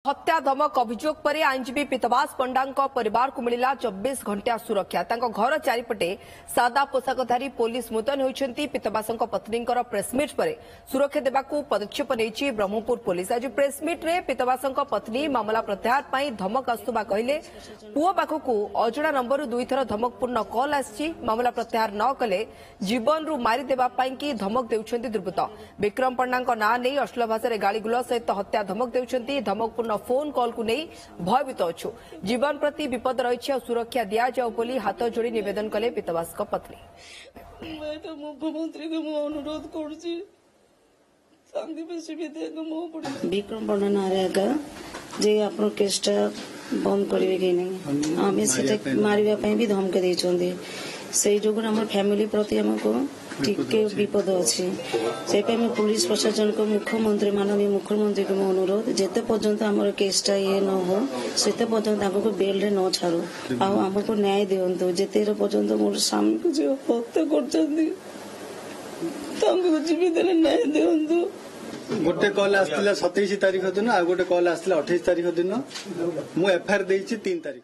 हत्या धमक अभियोग पर आईनजीवी पीतवास पंडा परिवार को मिला 24 घंटा सुरक्षा घर चारिपटे सादा पोशाकधारी पुलिस मुतयन होती पीतवास पत्नी प्रेसमिट पर सुरक्षा देवा पदक्षेप नहीं ब्रह्मपुर पुलिस आज प्रेसमिट रे पीतवास पत्नी मामला प्रत्याहार पर धमक आसुवा कहले पुओ पाखक अजणा नंबर 2 थर धमकपूर्ण कल आसी मामला प्रत्याहार न कले जीवन रु मारिदेवाई धमक देउछंती दुर्बृत्त विक्रम पंडा ना नहीं अश्लील भाषा गाड़ीगुल सहित हत्या धमक देउछंती धमकपूर्ण फोन कॉल को नहीं भयभीत अच्छु जीवन प्रति विपद रही सुरक्षा दि जाओ बोली हाथ जोड़ी निवेदन कले पीतवास पत्नी मुख्यमंत्री को अनुरोध कर विक्रम पंडा ना जे आप केसटा बंद करेंगे कि नहीं आम से मारे भी धमकी देते से जो फैमिली प्रति आमको टिके विपद अच्छी से पुलिस प्रशासन को मुख्यमंत्री माननीय मुख्यमंत्री को अनुरोध जिते पर्यंत आम केसटा ये न हो से पर्यंत बेल रे न छाड़ू आमको न्याय दिंतु जिते पर्यंत मोर स्वामी को जो हत्या कर जीवित न्याय दिंतु गोटे कल आसला 27 तारीख दिन आ गोटे कल आसला 28 तारीख दिन मु एफआईआर देछि 3 तारीख।